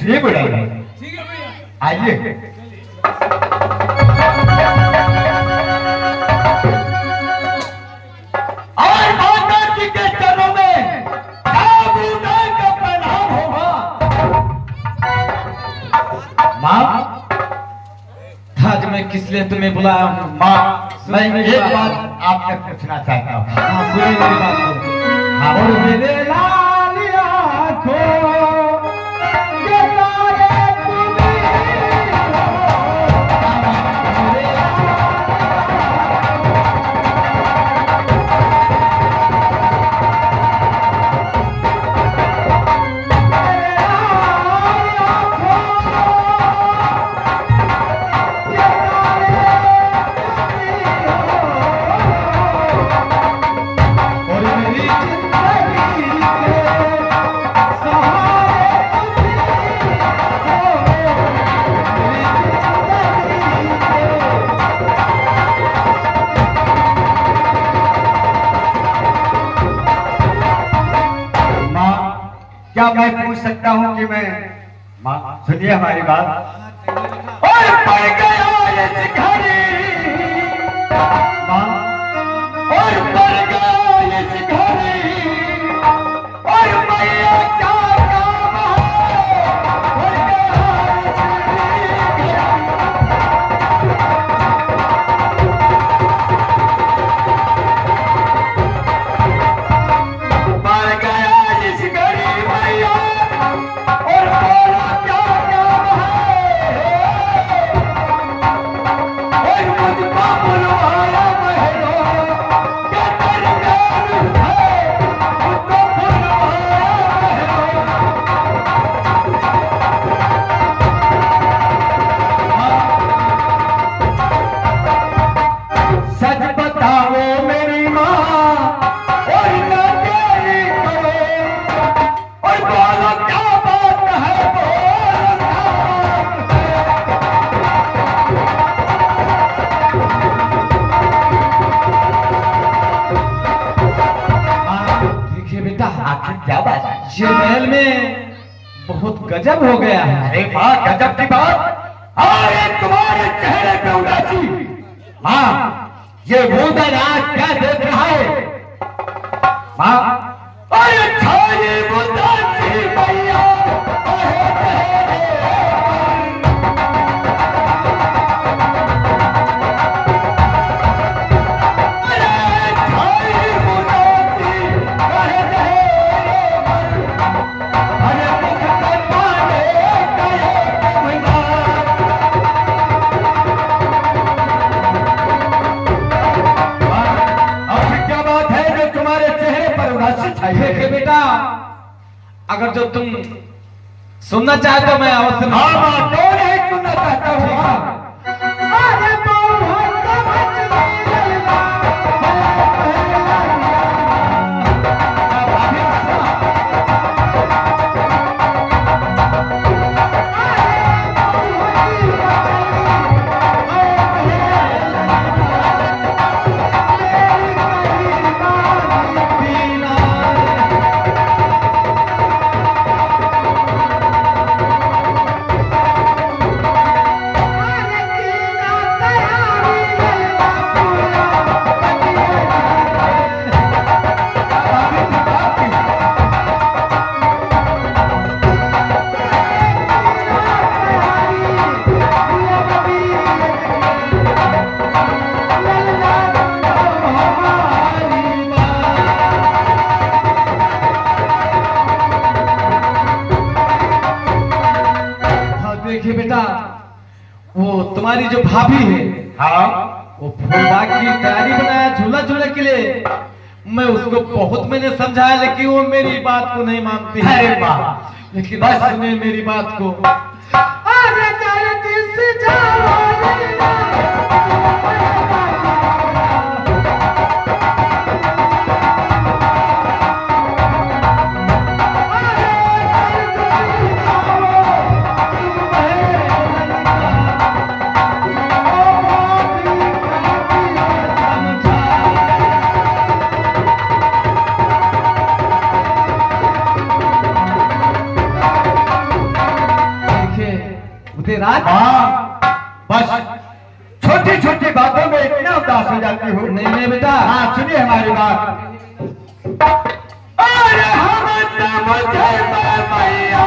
जी बुलाइए। ठीक है भैया, आइए। और माता जी के चरणों में साबुदाना का प्रणाम होगा। माँ, आज मैं किस लिए तुम्हें बुलाया हूँ? माँ, मैं एक बात आपसे पूछना चाहता हूँ। हाँ, सुनिए मेरी बात को। हाँ, और मेरे लाल आँखों के तारे तुम्हीं हो। मेरे और मेरी जिंदगी के सहारे तुम्हीं हो। मेरी जिंदगी के माँ, क्या मैं पूछ सकता हूँ कि मैं, माँ सुनिए हमारी बात। और पड़ गया ये शिकारी, माँ, और पड़ गया ये शिकारी, और मैया क्या काम है, पड़ गया ये शिकारी। पड़ गया ये शिकारी मैया, और बोला क्या काम है, और मुझको बुलवाया महलों के दरमियान है, मुझको बुलवाया महलों। सच बताओ मेरी माँ, और न देरी करो, और बोलो क्या बात है, बोलो क्या बात है। देखिए बेटा, आखिर क्या बात है? ये महल में बहुत गजब हो गया है। अरे माँ, गजब की बात। अरे तुम्हारे चेहरे पे उदासी। माँ, ये भूतन आज क्या देख रहा है? माँ, अरे छाये उदासी मैया, अरे चेहरे पर। अरे छाये उदासी, अरे चेहरे पर। अरे मुख पे पाने गए विनाश। और क्या बात है जो तुम्हारे चेहरे पर उदासी छाई देखिए है? बेटा, अगर जो तुम सुनना चाहते हो मैं अवश्य हाँ माँ, क्यों नहीं सुनना चाहता हूँ माँ? अरे बहुत मछली लगा देखिए बेटा, वो तुम्हारी जो भाभी है, हाँ, वो फूलबाग की तैयारी बनाया झूला झूले के लिए। मैं उसको बहुत मैंने समझाया, लेकिन वो मेरी बात को नहीं मानती है। अरे वाह। लेकिन बस सुने मेरी बात को। अरे जल्दी से जाओ हाँ बस छोटी छोटी बातों में इतना उदास हो जाती हो। नहीं नहीं बेटा, हाँ सुनिए हमारी बात। अरे हम मुझे मैया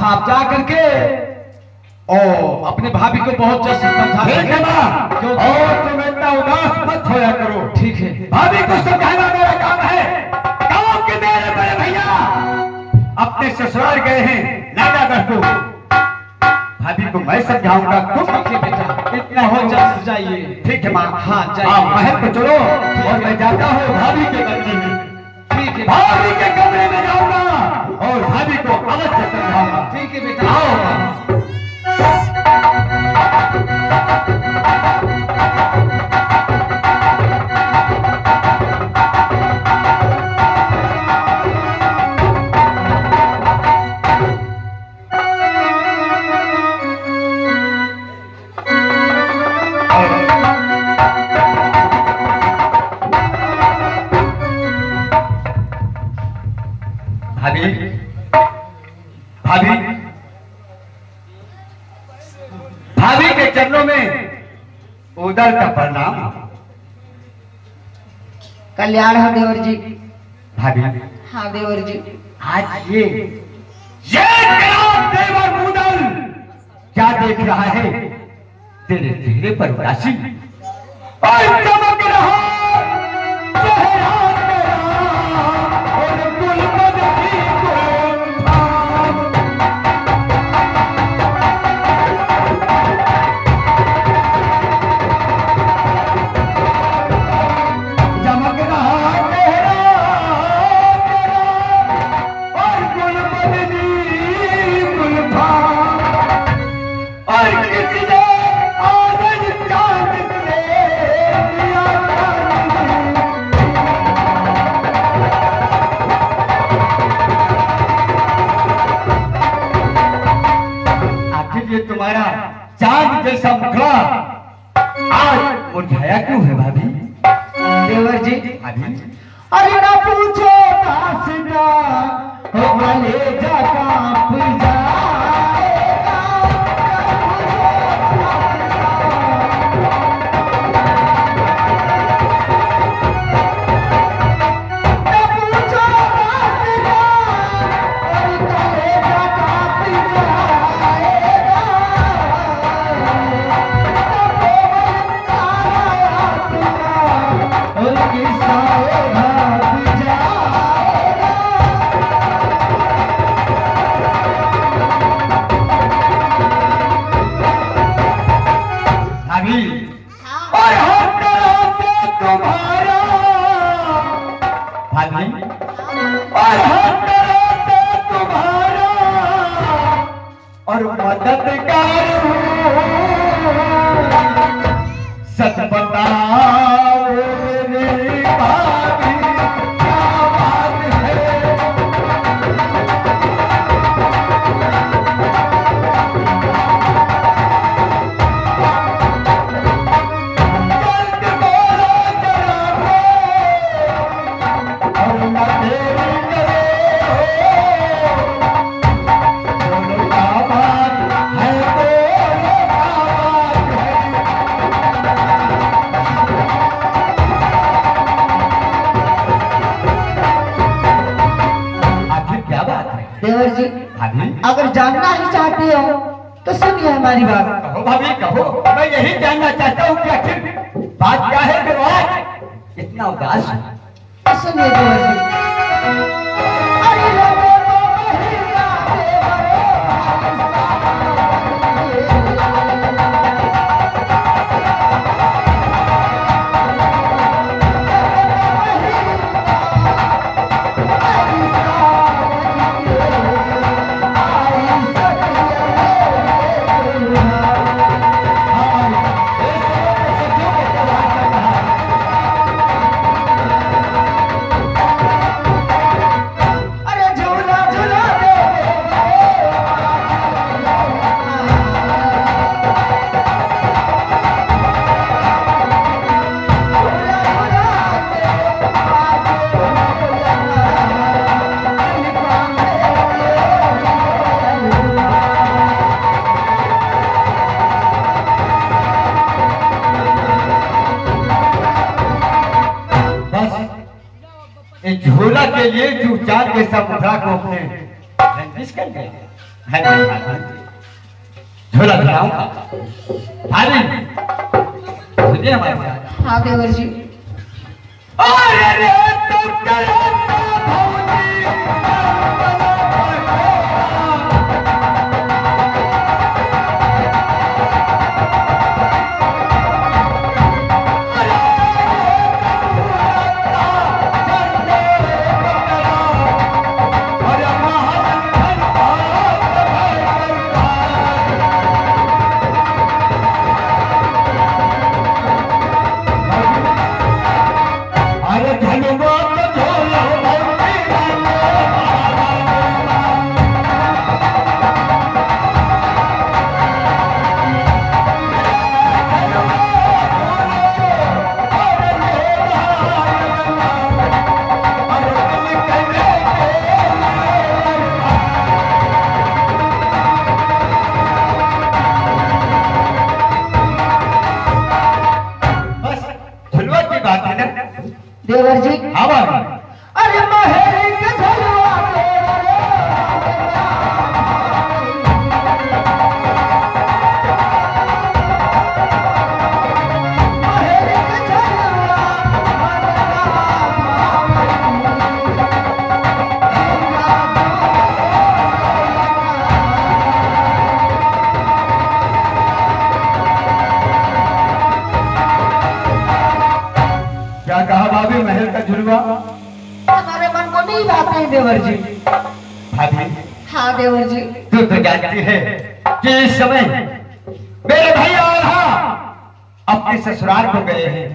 आप जा करके और अपने भाभी को बहुत जल्द समझा ठीक है ना? क्यों? और तुम इतना उदास मत होया करो। ठीक है। भाभी को समझाना मेरा काम है। गांव के मेरे बड़े भैया अपने ससुराल गए हैं नानागढ़ को। भाभी को मैं समझाऊंगा। तुम ठीक है बेटा, इतना हो जल्द जाइए। ठीक है माँ। हाँ जाइए। आप महल को चलो और मैं जाता हूँ भाभी के कमरे में। ठीक है भाभी के कमरे में जाऊंगा और भाभी को अवश्य समझाऊंगा। ठीक है बेटा। आओ। भाभी भाभी भाभी के चरणों में उदर का प्रणाम। कल्याण हो देवर जी। भाभी हाँ देवर जी। आज ये जनाब देवर मुदल क्या देख रहा है? तेरे चेहरे पर उदासी और चमक रहा चेहरा तेरा और गुलबद की गुलफाम। चमक रहा चेहरा तेरा और गुलबद की गुलफाम। और किसने आदर चांद से दिया चांद। आखिर ये तुम्हारा चांद जैसा मुखड़ा आज मुरझाया क्यों है भाभी? देवर जी। भाभी अरे ना पूछो दासना हो भले जा कांप जाएगा। ना पूछो दासना और भले जा कांप जाएगा। ना पवन साया अपना और किस्सा भाग जाएगा। भाभी और हम डराते तुम्हारा भाभी और हम डराते तुम्हारा और मददगार हूँ। सच बताओ मेरी भाभी क्या बात है? जल्द बोलो जरा और न देरी करो। बोलो क्या बात है? बोलो क्या बात है? आखिर क्या बात है देवर जी, भाभी? अगर जानना ही चाहते हो तो सुनिए हमारी बात। कहो भाभी कहो, मैं यही जानना चाहता हूँ कि आखिर बात क्या है कि आज इतना उदास है? सुनिए देवर जी, अरे लोगों को महिला अरे झूला झूला दे बस इस झोला के लिए चूचार जैसा मुखड़ा को अपने रंजिश कर गए। है नहीं भाभी, झोला दिलाऊंगा। भाभी सुनिए हमारे साथ। हाँ देवर जी, अरे रे तो करता भौजी अरे धनुआ तो झोला भौजी बस झुलवा की बात है ना। देवर जी, हाँ भाभी, अरे महेरी के झलवा महेरी के झलवा क्या कहा भाभी? महल का झुलवा? हमारे मन को नहीं बात है देवर जी। भाभी हाँ देवर जी, तू तो जानती है कि इस समय मेरे भैया और हाँ अपने ससुराल को गए हैं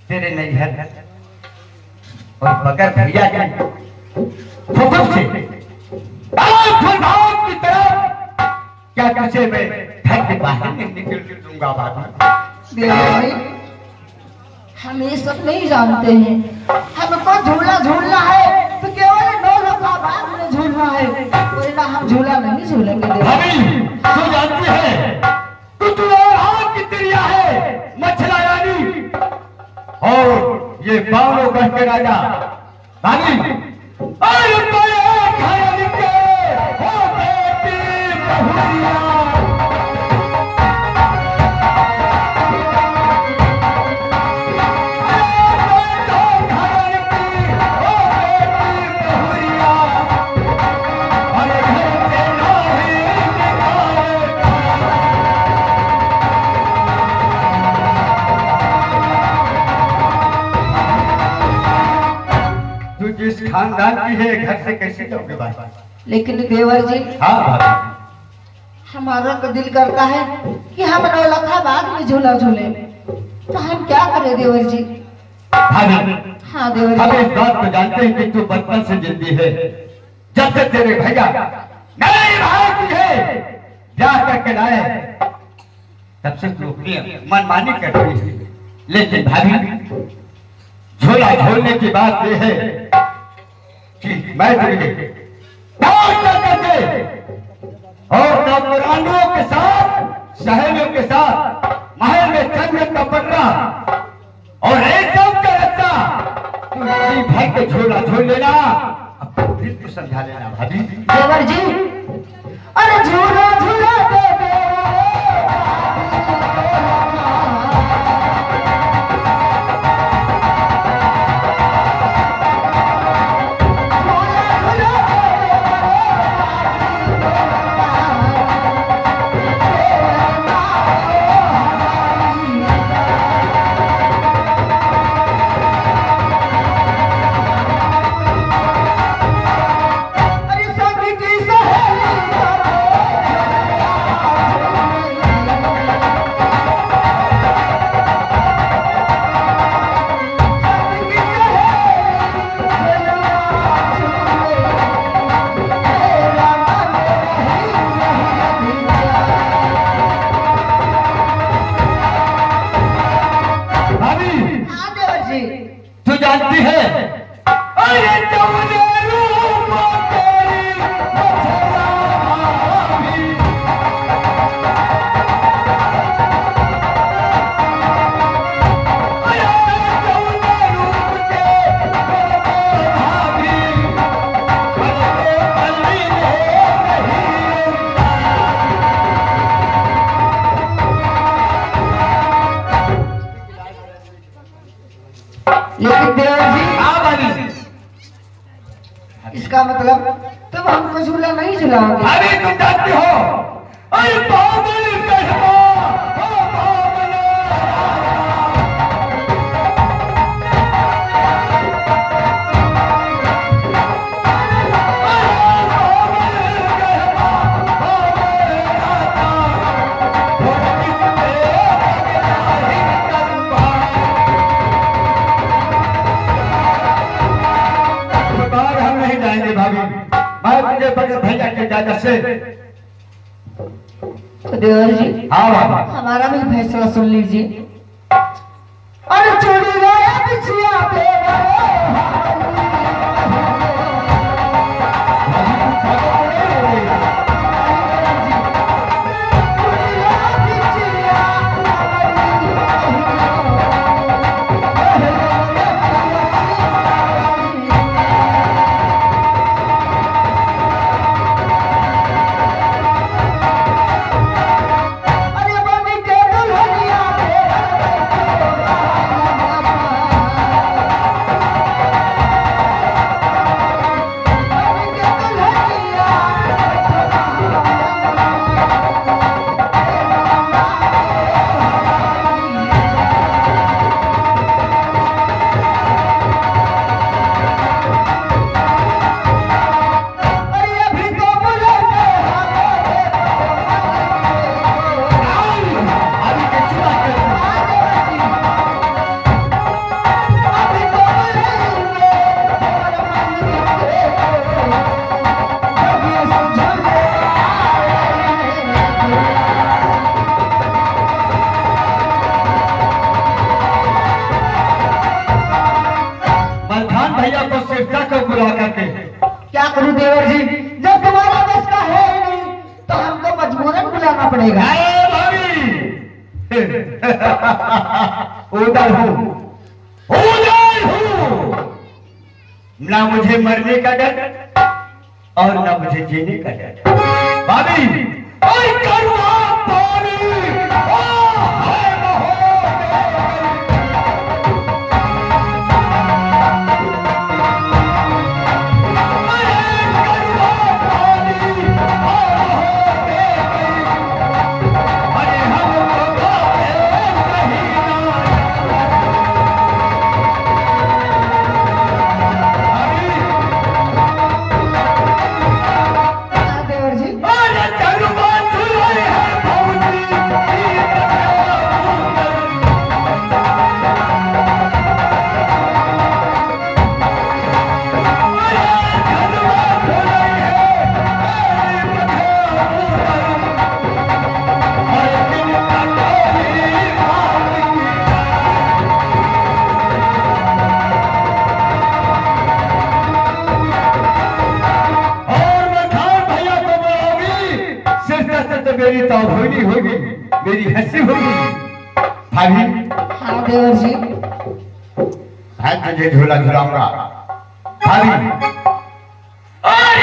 तेरे नैहर, और बगैर भैया के फुफुस से की तरफ क्या तुझे मैं घर के बाहर नहीं निकल दूंगा भाभी। देवर जी, हम ये सब नहीं जानते हैं। हमको झूला झूलना है तो केवल डोलों का बाग में झूलना है, वरना हम झूला नहीं झूलेंगे देवर जी। भाभी तू जानती है तू और हाँ की तिरिया है मछला रानी, और ये बावलों गढ़ के राजा। भाभी अरे बड़े घराने के हो बेटी बहुरिया, तू जिस खानदान की है घर से कैसे जाओगे भाई? लेकिन देवर जी, हाँ भाभी, हमारा तो दिल करता है कि हम नौलखा बाग में झूला झूले, तो हम क्या करें देवर जी? भाभी हाँ देवर हम जी, इस बात को जानते हैं कि तू बचपन से जिद्दी है। जब से तेरे भैया नए भाई की है ब्याह करके लाए तब से तू अपनी मनमानी कर रही है। लेकिन भाभी झोला झोलने की बात यह है कि मैं तुझे करके और नौकरानियों के साथ सहेलियों के साथ महल में चंद्र का पटरा और एकदम का रस्ता तू इसी भाई के झोला झोल लेना, अपने दिल को समझा लेना भाभी। देवर जी, अरे झूला झूला दे जानती है अरे तुमने रूप तेरी मथुरा भाभी। अरे तुमने रूप तेरी भाभी, बड़े पल्ली में नहीं लेकिन देवर जी भाभी। इसका मतलब तुम हमको झूला नहीं झुलाओगे। अरे तुम जानते हो अरे बाबल कहवा ओ बाबल हम नहीं जाएंगे भाभी। मैं तुझे बड़े भैया के इजाजत से। तो देवर जी हाँ बाबा। हमारा भी फैसला सुन लीजिए। अरे छोड़ी गया बिछिया पे बुला करके क्या करूं देवर जी, जब तुम्हारा बस का है ही नहीं तो हमको मजबूरन बुलाना पड़ेगा। उधर हूँ ना मुझे मरने का डर और ना मुझे जीने का डर। भाभी और करुआ पानी ओ है मेरी तौहीनी होगी, मेरी हंसी होगी। भाभी हाँ देवर जी मैं तुझे झूला झुलाऊंगा। भाभी